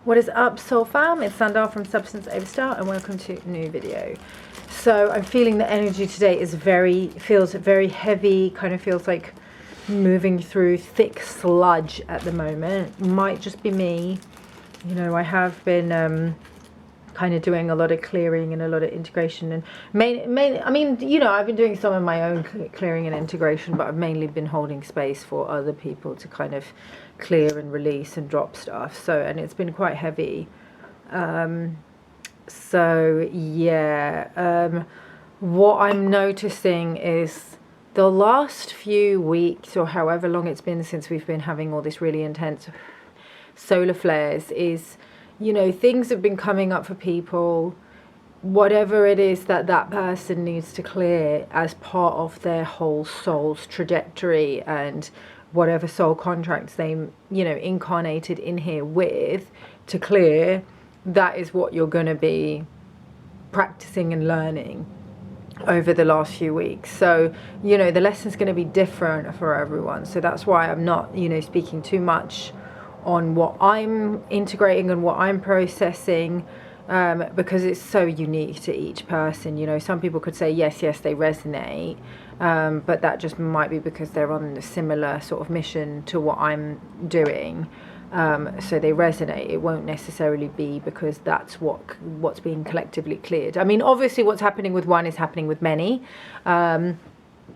What is up, Soul Fam? It's Sandal from Substance Over Style, and welcome to a new video. So I'm feeling the energy today is feels very heavy, kind of feels like moving through thick sludge at the moment. Might just be me. You know, I have been kind of doing a lot of clearing and a lot of integration, and I mean, you know, I've been doing some of my own clearing and integration, but I've mainly been holding space for other people to kind of clear and release and drop stuff. So, and it's been quite heavy. So yeah, what I'm noticing is the last few weeks, or however long it's been since we've been having all this really intense solar flares, is, you know, things have been coming up for people, whatever it is that that person needs to clear as part of their whole soul's trajectory, and whatever soul contracts they, you know, incarnated in here with to clear. That is what you're going to be practicing and learning over the last few weeks. So, you know, the lesson's going to be different for everyone. So that's why I'm not, you know, speaking too much on what I'm integrating and what I'm processing, because it's so unique to each person. You know, some people could say yes, they resonate, but that just might be because they're on a similar sort of mission to what I'm doing, so they resonate. It won't necessarily be because that's what's being collectively cleared. I mean, obviously what's happening with one is happening with many,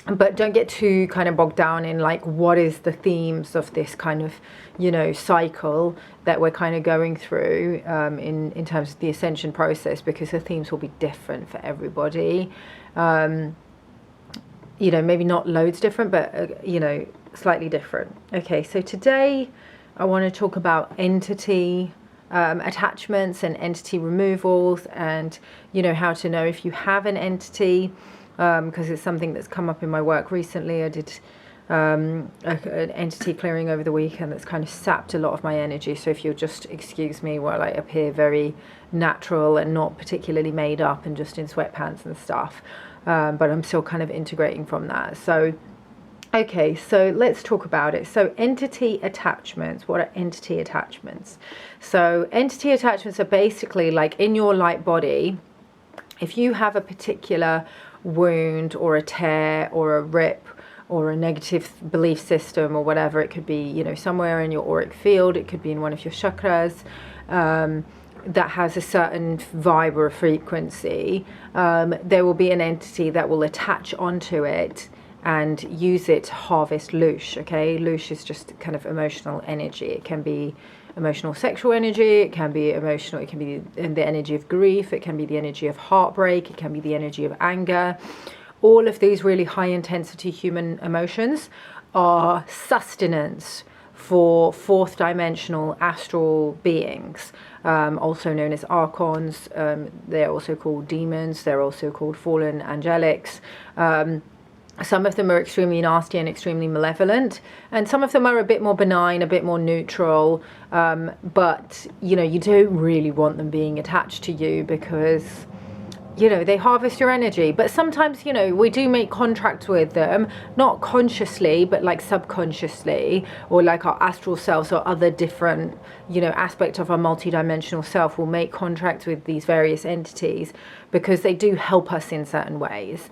but don't get too kind of bogged down in like what is the themes of this kind of, you know, cycle that we're kind of going through, in terms of the ascension process, because the themes will be different for everybody. You know, maybe not loads different, but you know, slightly different. Okay, so today I want to talk about entity attachments and entity removals, and you know, how to know if you have an entity. Because it's something that's come up in my work recently. I did an entity clearing over the weekend that's kind of sapped a lot of my energy. So if you'll just excuse me while I appear very natural and not particularly made up and just in sweatpants and stuff, but I'm still kind of integrating from that. So okay, so let's talk about it. So entity attachments. What are entity attachments? So entity attachments are basically like in your light body, if you have a particular wound or a tear or a rip or a negative belief system or whatever, it could be, you know, somewhere in your auric field, it could be in one of your chakras, that has a certain vibe or a frequency, there will be an entity that will attach onto it and use it to harvest loosh. Okay, loosh is just kind of emotional energy. It can be emotional sexual energy, it can be emotional, it can be the energy of grief, it can be the energy of heartbreak, it can be the energy of anger. All of these really high intensity human emotions are sustenance for fourth dimensional astral beings, also known as archons. They're also called demons, they're also called fallen angelics. Some of them are extremely nasty and extremely malevolent, and some of them are a bit more benign, a bit more neutral, but you know, you don't really want them being attached to you because, you know, they harvest your energy. But sometimes, you know, we do make contracts with them, not consciously, but like subconsciously, or like our astral selves or other different, you know, aspect of our multidimensional self will make contracts with these various entities because they do help us in certain ways.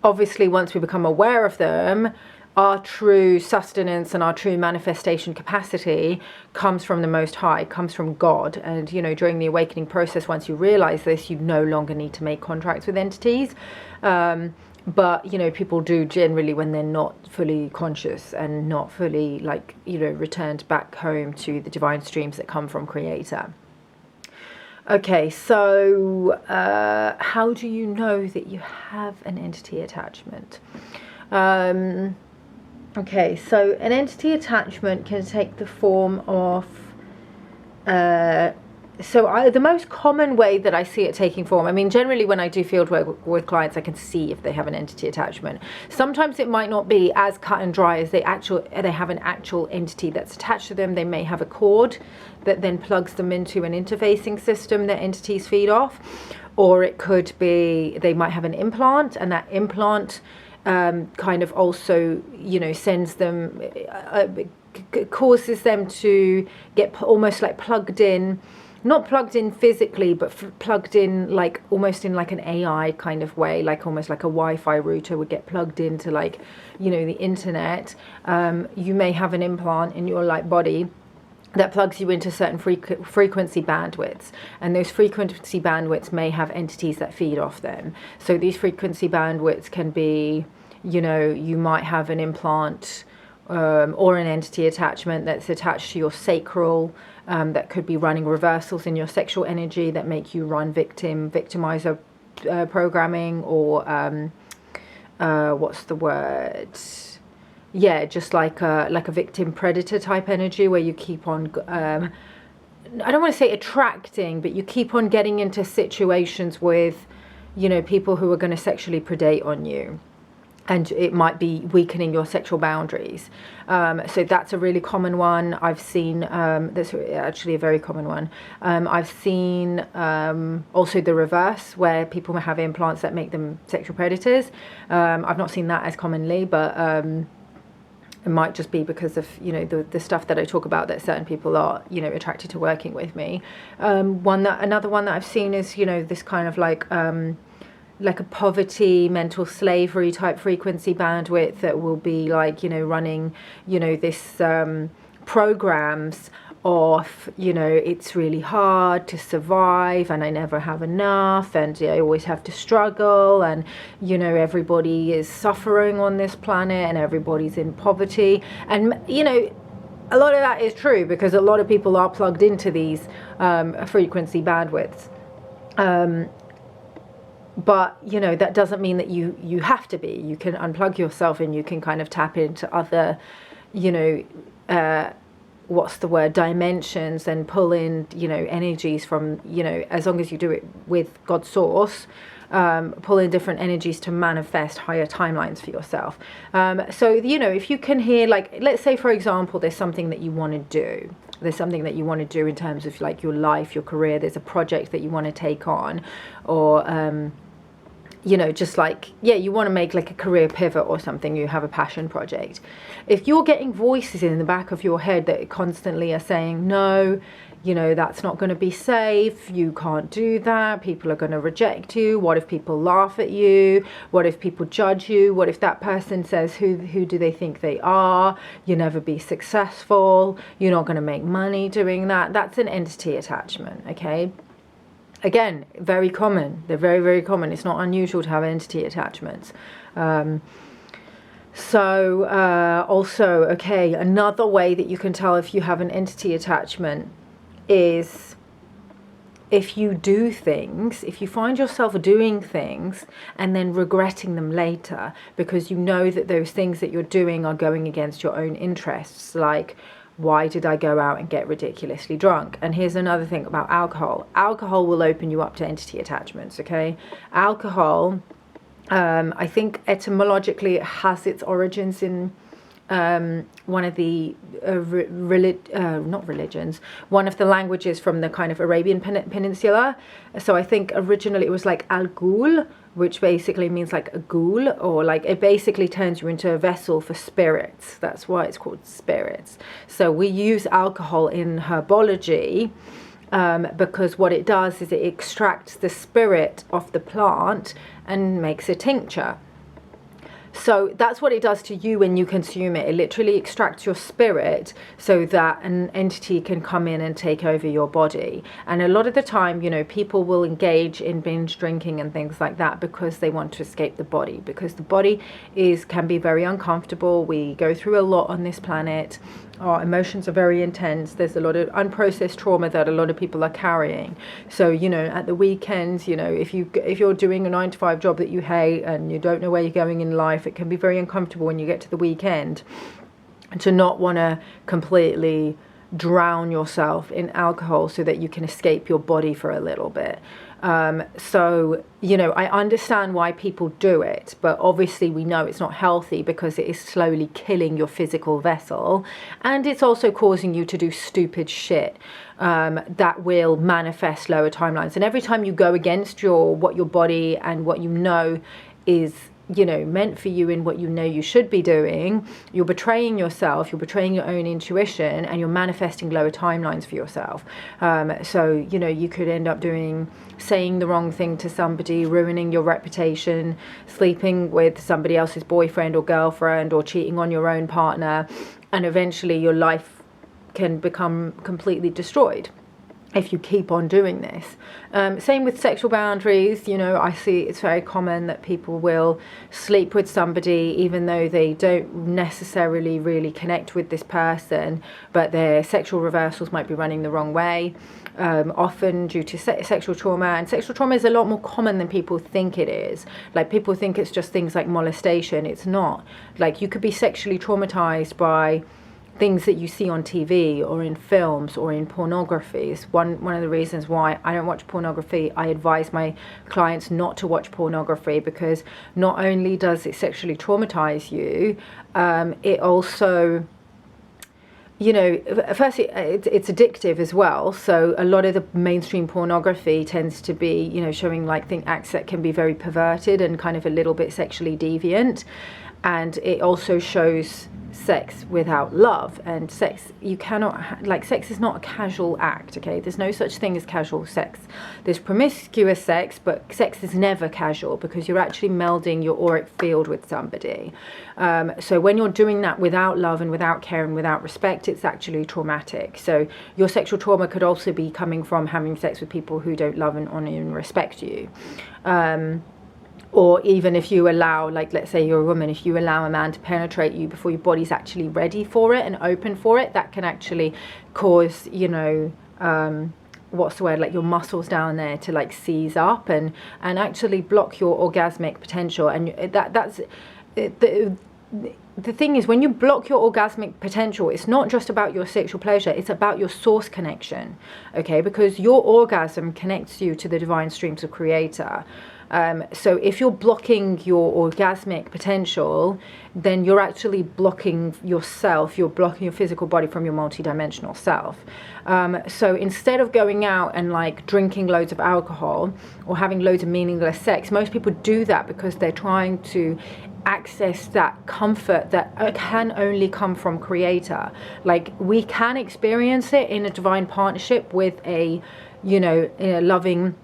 Obviously, once we become aware of them, our true sustenance and our true manifestation capacity comes from the Most High, comes from God. And, you know, during the awakening process, once you realize this, you no longer need to make contracts with entities. But, you know, people do generally when they're not fully conscious and not fully, like, you know, returned back home to the divine streams that come from Creator. Okay, so how do you know that you have an entity attachment? Okay, so an entity attachment can take the form of, the most common way that I see it taking form, I mean, generally when I do field work with clients, I can see if they have an entity attachment. Sometimes it might not be as cut and dry as they have an actual entity that's attached to them. They may have a cord that then plugs them into an interfacing system that entities feed off, or it could be they might have an implant, and that implant kind of also, you know, sends them, causes them to get almost like plugged in, not plugged in physically, but plugged in like almost in like an AI kind of way, like almost like a Wi-Fi router would get plugged into, like, you know, the internet. You may have an implant in your like body that plugs you into certain frequency bandwidths, and those frequency bandwidths may have entities that feed off them. So these frequency bandwidths can be, you know, you might have an implant or an entity attachment that's attached to your sacral, that could be running reversals in your sexual energy that make you run victimizer programming, or what's the word? Yeah, just like a victim predator type energy, where you keep on, I don't want to say attracting, but you keep on getting into situations with, you know, people who are going to sexually predate on you. And it might be weakening your sexual boundaries. So that's a really common one. I've seen, that's actually a very common one. I've seen also the reverse, where people have implants that make them sexual predators. I've not seen that as commonly, but it might just be because of, you know, the stuff that I talk about, that certain people are, you know, attracted to working with me. Another one that I've seen is, you know, this kind of like a poverty, mental slavery type frequency bandwidth that will be like, you know, running, you know, this programs of, you know, it's really hard to survive, and I never have enough, and I always have to struggle, and, you know, everybody is suffering on this planet, and everybody's in poverty. And, you know, a lot of that is true, because a lot of people are plugged into these frequency bandwidths. But, you know, that doesn't mean that you have to be. You can unplug yourself, and you can kind of tap into other, you know, what's the word, dimensions, and pull in, you know, energies from, you know, as long as you do it with God's source, pull in different energies to manifest higher timelines for yourself. So, you know, if you can hear, like, let's say, for example, there's something that you want to do. There's something that you want to do in terms of like your life, your career. There's a project that you want to take on, or, you know, just like, yeah, you want to make like a career pivot or something, you have a passion project. If you're getting voices in the back of your head that constantly are saying, no, you know, that's not going to be safe, you can't do that, people are going to reject you, what if people laugh at you, what if people judge you, what if that person says, who do they think they are, you'll never be successful, you're not going to make money doing that. That's an entity attachment, okay? Again, very common. They're very, very common. It's not unusual to have entity attachments. Also, okay, another way that you can tell if you have an entity attachment is if you do things, if you find yourself doing things and then regretting them later, because you know that those things that you're doing are going against your own interests, like, why did I go out and get ridiculously drunk? And here's another thing about alcohol. Alcohol will open you up to entity attachments, okay? Alcohol, I think etymologically it has its origins in one of the not religions, one of the languages from the kind of Arabian Peninsula. So I think originally it was like al-ghul, which basically means like a ghoul, or like it basically turns you into a vessel for spirits. That's why it's called spirits. So we use alcohol in herbology because what it does is it extracts the spirit of the plant and makes a tincture. So that's what it does to you when you consume it. It literally extracts your spirit so that an entity can come in and take over your body. And a lot of the time, you know, people will engage in binge drinking and things like that because they want to escape the body, because the body can be very uncomfortable. We go through a lot on this planet. Our emotions are very intense. There's a lot of unprocessed trauma that a lot of people are carrying. So, you know, at the weekends, you know, if you're doing a 9-to-5 job that you hate and you don't know where you're going in life, it can be very uncomfortable when you get to the weekend to not want to completely drown yourself in alcohol so that you can escape your body for a little bit. So, you know, I understand why people do it, but obviously we know it's not healthy because it is slowly killing your physical vessel, and it's also causing you to do stupid shit that will manifest lower timelines. And every time you go against what your body and what you know is you know, meant for you in what you know you should be doing, you're betraying yourself, you're betraying your own intuition, and you're manifesting lower timelines for yourself. So, you know, you could end up saying the wrong thing to somebody, ruining your reputation, sleeping with somebody else's boyfriend or girlfriend, or cheating on your own partner, and eventually your life can become completely destroyed if you keep on doing this. Same with sexual boundaries. You know, I see it's very common that people will sleep with somebody even though they don't necessarily really connect with this person, but their sexual reversals might be running the wrong way, often due to sexual trauma. And sexual trauma is a lot more common than people think it is. Like, people think it's just things like molestation. It's not. Like, you could be sexually traumatized by things that you see on TV or in films or in pornography. Is one of the reasons why I don't watch pornography. I advise my clients not to watch pornography, because not only does it sexually traumatize you, it also, you know, firstly, it's addictive as well. So a lot of the mainstream pornography tends to be, you know, showing like acts that can be very perverted and kind of a little bit sexually deviant. And it also shows sex without love. And sex, you cannot, like, sex is not a casual act, okay? There's no such thing as casual sex. There's promiscuous sex, but sex is never casual, because you're actually melding your auric field with somebody. So when you're doing that without love and without care and without respect, it's actually traumatic. So your sexual trauma could also be coming from having sex with people who don't love and honor and respect you. Or even if you allow, like, let's say you're a woman, if you allow a man to penetrate you before your body's actually ready for it and open for it, that can actually cause, you know, what's the word, like your muscles down there to like seize up and actually block your orgasmic potential. And that's the thing is, when you block your orgasmic potential, it's not just about your sexual pleasure, it's about your source connection, okay? Because your orgasm connects you to the divine streams of Creator. So if you're blocking your orgasmic potential, then you're actually blocking yourself, you're blocking your physical body from your multidimensional self. So instead of going out and like drinking loads of alcohol or having loads of meaningless sex, most people do that because they're trying to access that comfort that can only come from Creator. Like, we can experience it in a divine partnership with a, you know, in a loving,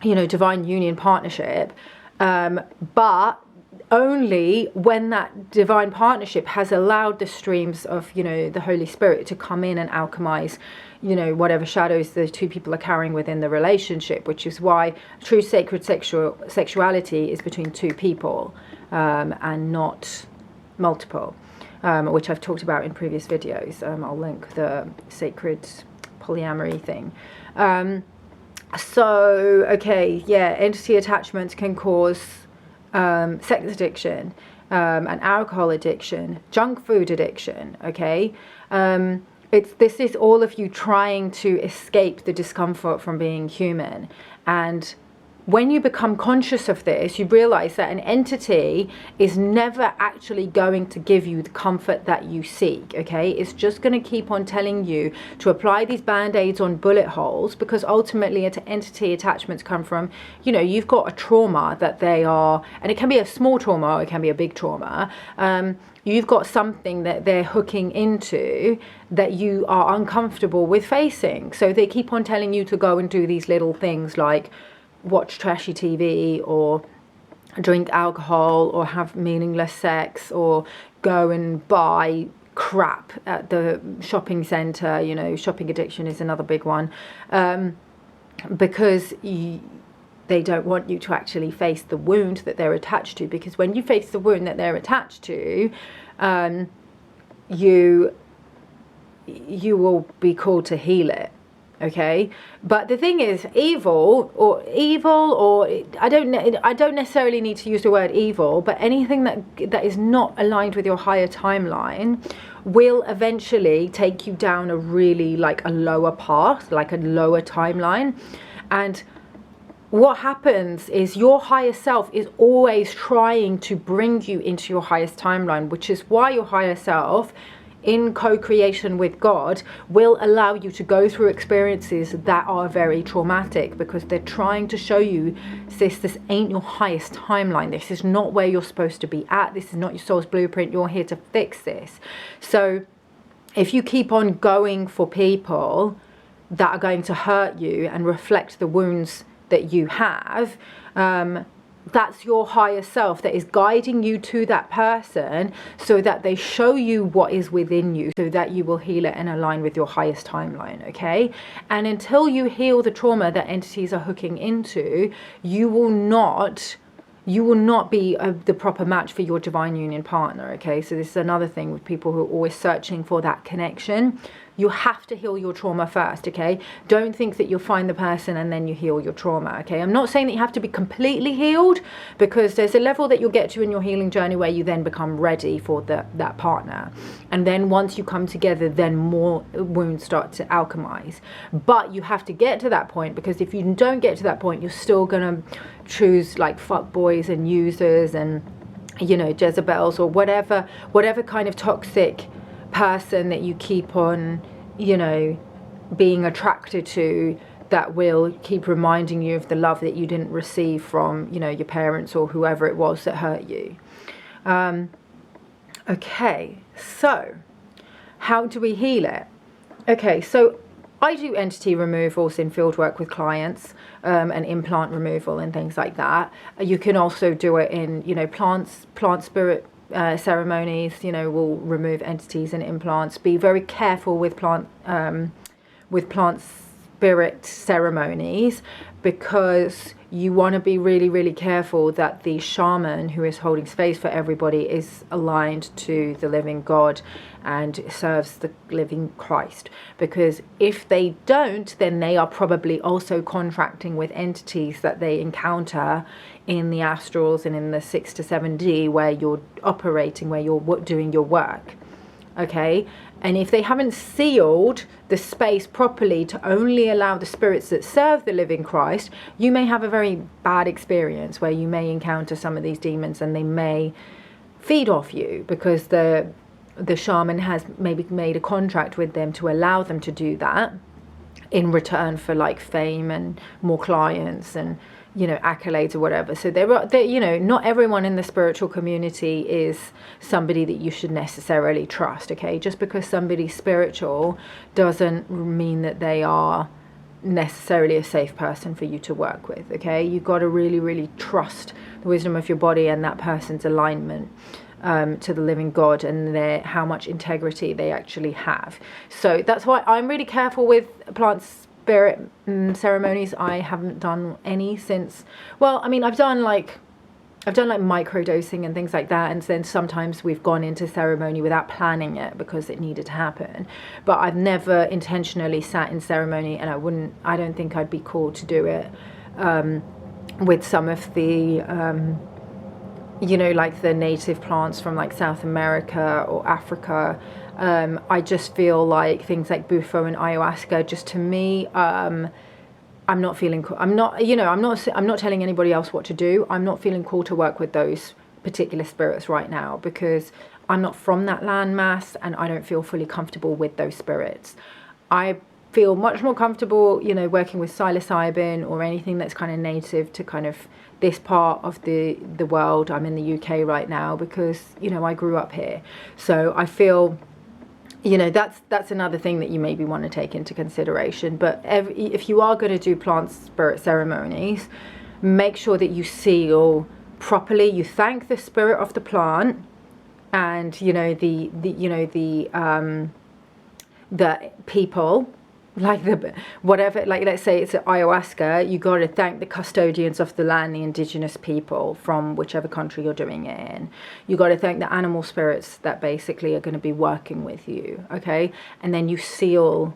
you know, divine union partnership, but only when that divine partnership has allowed the streams of, you know, the Holy Spirit to come in and alchemize, you know, whatever shadows the two people are carrying within the relationship, which is why true sacred sexuality is between two people, and not multiple, which I've talked about in previous videos. I'll link the sacred polyamory thing. So, okay, yeah, entity attachments can cause sex addiction, and alcohol addiction, junk food addiction, okay? This is all of you trying to escape the discomfort from being human. And when you become conscious of this, you realize that an entity is never actually going to give you the comfort that you seek, okay? It's just going to keep on telling you to apply these band-aids on bullet holes, because ultimately entity attachments come from, you know, you've got a trauma that they are, and it can be a small trauma or it can be a big trauma. You've got something that they're hooking into that you are uncomfortable with facing. So they keep on telling you to go and do these little things like watch trashy TV or drink alcohol or have meaningless sex or go and buy crap at the shopping centre. You know, shopping addiction is another big one, because they don't want you to actually face the wound that they're attached to, because when you face the wound that they're attached to, you will be called to heal it. Okay, but the thing is, evil or I don't necessarily need to use the word evil, but anything that is not aligned with your higher timeline will eventually take you down a really like a lower path, like a lower timeline. And what happens is your higher self is always trying to bring you into your highest timeline, which is why your higher self in co-creation with God, will allow you to go through experiences that are very traumatic, because they're trying to show you, sis, this ain't your highest timeline. This is not where you're supposed to be at. This is not your soul's blueprint. You're here to fix this. So if you keep on going for people that are going to hurt you and reflect the wounds that you have, that's your higher self that is guiding you to that person, so that they show you what is within you, so that you will heal it and align with your highest timeline, okay? And until you heal the trauma that entities are hooking into, you will not be the proper match for your divine union partner, okay? So this is another thing with people who are always searching for that connection. You have to heal your trauma first, okay? Don't think that you'll find the person and then you heal your trauma, okay? I'm not saying that you have to be completely healed, because there's a level that you'll get to in your healing journey where you then become ready for that partner. And then once you come together, then more wounds start to alchemize. But you have to get to that point, because if you don't get to that point, you're still gonna choose like fuck boys and users and, you know, Jezebels or whatever kind of toxic person that you keep on, you know, being attracted to, that will keep reminding you of the love that you didn't receive from, you know, your parents or whoever it was that hurt you. Okay, so how do we heal it? Okay, so I do entity removals in field work with clients, and implant removal and things like that. You can also do it in, you know, plant spirit ceremonies. You know, will remove entities and implants. Be very careful with plant spirit ceremonies, because you want to be really, really careful that the shaman who is holding space for everybody is aligned to the living God and serves the living Christ. Because if they don't, then they are probably also contracting with entities that they encounter in the astrals and in the 6 to 7D where you're operating, where you're doing your work. Okay, and if they haven't sealed the space properly to only allow the spirits that serve the living Christ, you may have a very bad experience where you may encounter some of these demons and they may feed off you, because the shaman has maybe made a contract with them to allow them to do that in return for like fame and more clients and, you know, accolades or whatever. So there, you know, not everyone in the spiritual community is somebody that you should necessarily trust, okay? Just because somebody's spiritual doesn't mean that they are necessarily a safe person for you to work with, okay? You've got to really, really trust the wisdom of your body and that person's alignment to the living God, and how much integrity they actually have. So that's why I'm really careful with plant spirit ceremonies. I haven't done any since, well, I mean, I've done like microdosing and things like that, and then sometimes we've gone into ceremony without planning it because it needed to happen. But I've never intentionally sat in ceremony, and I don't think I'd be called to do it with some of the you know, like the native plants from like South America or Africa. I just feel like things like bufo and ayahuasca, just to me, I'm not feeling cool. I'm not telling anybody else what to do. I'm not feeling cool to work with those particular spirits right now, because I'm not from that landmass and I don't feel fully comfortable with those spirits. I feel much more comfortable, you know, working with psilocybin or anything that's kind of native to kind of this part of the world. I'm in the UK right now because, you know, I grew up here. So I feel, you know, that's another thing that you maybe want to take into consideration. But if you are going to do plant spirit ceremonies, make sure that you seal properly. You thank the spirit of the plant, and you know the people, like the whatever, like let's say it's ayahuasca, you got to thank the custodians of the land, the indigenous people from whichever country you're doing it in. You got to thank the animal spirits that basically are going to be working with you, okay? And then you seal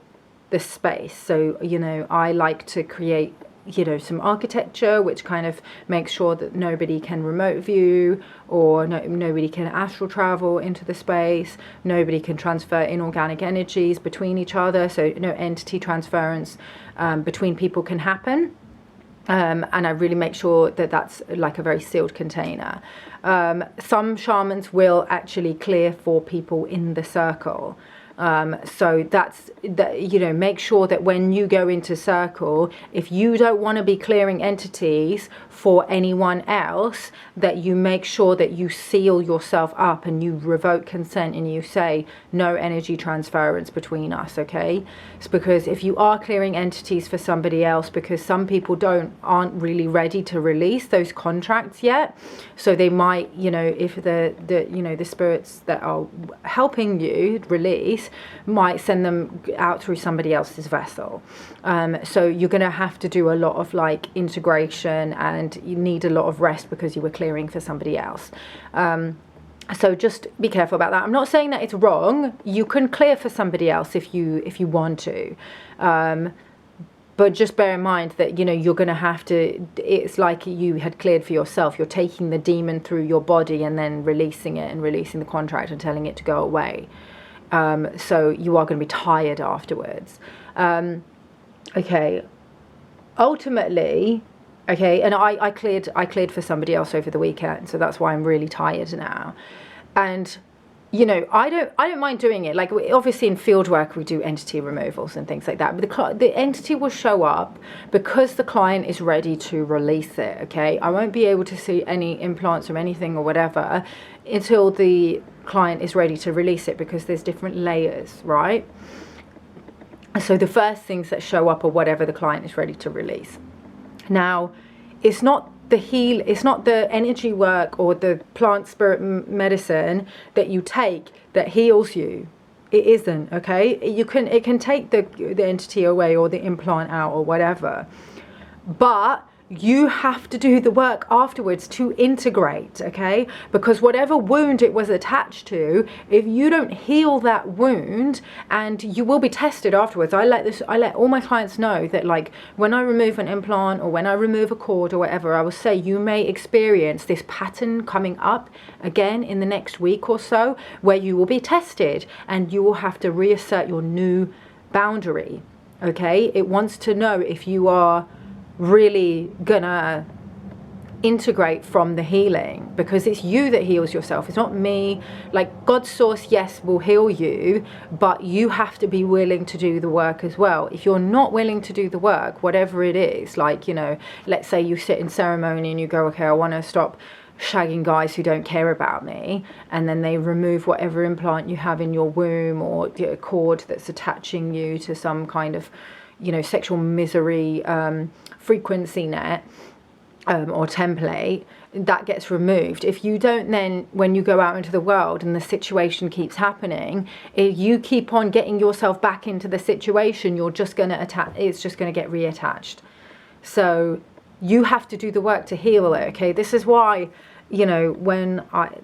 the space. So, you know, I like to create, you know, some architecture which kind of makes sure that nobody can remote view, or nobody can astral travel into the space, nobody can transfer inorganic energies between each other, so no entity transference between people can happen. And I really make sure that that's like a very sealed container. Some shamans will actually clear for people in the circle. So that's that, you know, make sure that when you go into circle, if you don't want to be clearing entities for anyone else, that you make sure that you seal yourself up and you revoke consent and you say no energy transference between us. Okay, it's because if you are clearing entities for somebody else, because some people aren't really ready to release those contracts yet, so they might, you know, if the you know, the spirits that are helping you release might send them out through somebody else's vessel. So you're going to have to do a lot of like integration, and you need a lot of rest because you were clearing for somebody else. So just be careful about that. I'm not saying that it's wrong. You can clear for somebody else if you want to. But just bear in mind that, you know, you're going to have to, it's like you had cleared for yourself. You're taking the demon through your body and then releasing it and releasing the contract and telling it to go away. So you are going to be tired afterwards. Okay. Ultimately, okay, and I cleared for somebody else over the weekend, so that's why I'm really tired now. And you know, I don't mind doing it. Like, obviously in field work we do entity removals and things like that, but the entity will show up because the client is ready to release it. Okay, I won't be able to see any implants or anything or whatever until the client is ready to release it, because there's different layers, right? So the first things that show up are whatever the client is ready to release. Now, it's not the energy work or the plant spirit medicine that you take that heals you. It isn't, okay? It can take the entity away or the implant out or whatever, but you have to do the work afterwards to integrate, okay? Because whatever wound it was attached to, if you don't heal that wound, and you will be tested afterwards. I let all my clients know that, like, when I remove an implant or when I remove a cord or whatever, I will say you may experience this pattern coming up again in the next week or so, where you will be tested and you will have to reassert your new boundary, okay? It wants to know if you are really gonna integrate from the healing, because it's you that heals yourself. It's not me. Like, God's source, yes, will heal you, but you have to be willing to do the work as well. If you're not willing to do the work, whatever it is, like, you know, let's say you sit in ceremony and you go, okay, I want to stop shagging guys who don't care about me, and then they remove whatever implant you have in your womb or the cord that's attaching you to some kind of, you know, sexual misery frequency net or template, that gets removed. If you don't, then when you go out into the world and the situation keeps happening, if you keep on getting yourself back into the situation, you're just going to attach, it's just going to get reattached. So you have to do the work to heal it, okay? This is why, you know,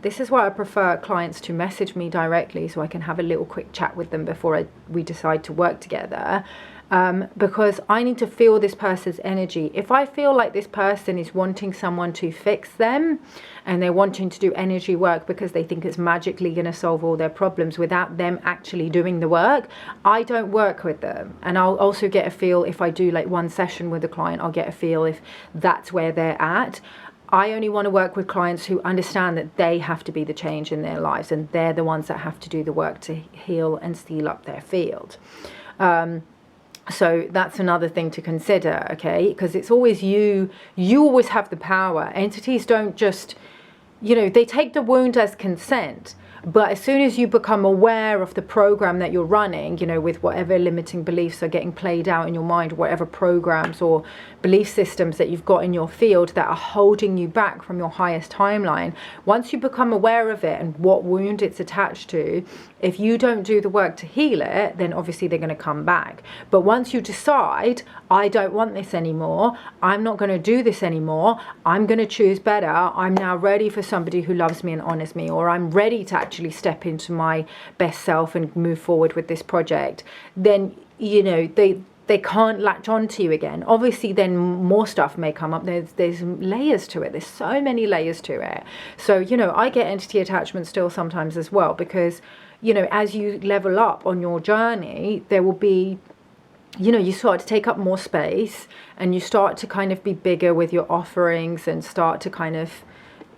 this is why I prefer clients to message me directly, so I can have a little quick chat with them before we decide to work together. Because I need to feel this person's energy. If I feel like this person is wanting someone to fix them and they're wanting to do energy work because they think it's magically going to solve all their problems without them actually doing the work, I don't work with them. And I'll also get a feel, if I do like one session with a client, I'll get a feel if that's where they're at. I only want to work with clients who understand that they have to be the change in their lives, and they're the ones that have to do the work to heal and seal up their field. So that's another thing to consider, okay? Because it's always you always have the power. Entities don't just, you know, they take the wound as consent. But as soon as you become aware of the program that you're running, you know, with whatever limiting beliefs are getting played out in your mind, whatever programs or belief systems that you've got in your field that are holding you back from your highest timeline, once you become aware of it and what wound it's attached to, if you don't do the work to heal it, then obviously they're going to come back. But once you decide, I don't want this anymore, I'm not going to do this anymore, I'm going to choose better, I'm now ready for somebody who loves me and honors me, or I'm ready to actually step into my best self and move forward with this project, then, you know, they can't latch on to you again. Obviously then more stuff may come up. There's layers to it. There's so many layers to it. So, you know, I get entity attachment still sometimes as well, because, you know, as you level up on your journey, there will be you know, you start to take up more space, and you start to kind of be bigger with your offerings, and start to kind of,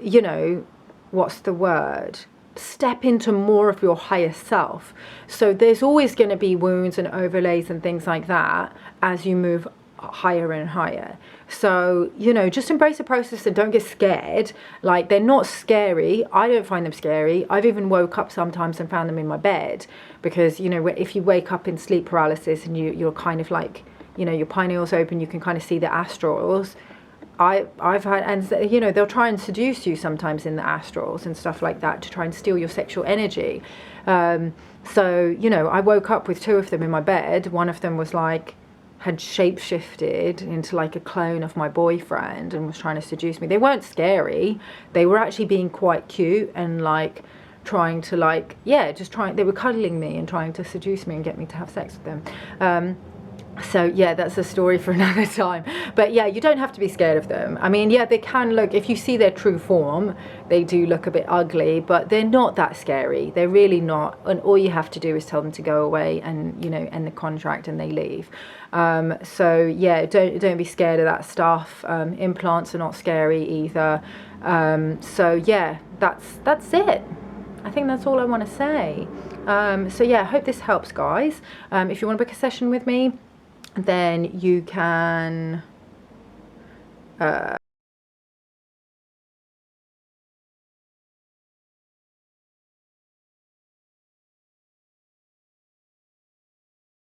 you know, what's the word? Step into more of your higher self. So there's always going to be wounds and overlays and things like that as you move higher and higher. So, you know, just embrace the process and don't get scared. Like, they're not scary. I don't find them scary. I've even woke up sometimes and found them in my bed, because, you know, if you wake up in sleep paralysis and you're kind of like, you know, your pineal's open, you can kind of see the astrals. I've had, and you know, they'll try and seduce you sometimes in the astrals and stuff like that to try and steal your sexual energy. So, you know, I woke up with 2 of them in my bed. One of them was like, had shapeshifted into like a clone of my boyfriend and was trying to seduce me. They weren't scary. They were actually being quite cute and like trying to like, yeah, just trying, they were cuddling me and trying to seduce me and get me to have sex with them. So yeah, that's a story for another time. But yeah, you don't have to be scared of them. I mean, yeah, they can look, if you see their true form, they do look a bit ugly, but they're not that scary. They're really not. And all you have to do is tell them to go away and, you know, end the contract, and they leave. So yeah, don't be scared of that stuff. Implants are not scary either. So yeah, that's it. I think that's all I want to say. So yeah, I hope this helps, guys. If you want to book a session with me, then you can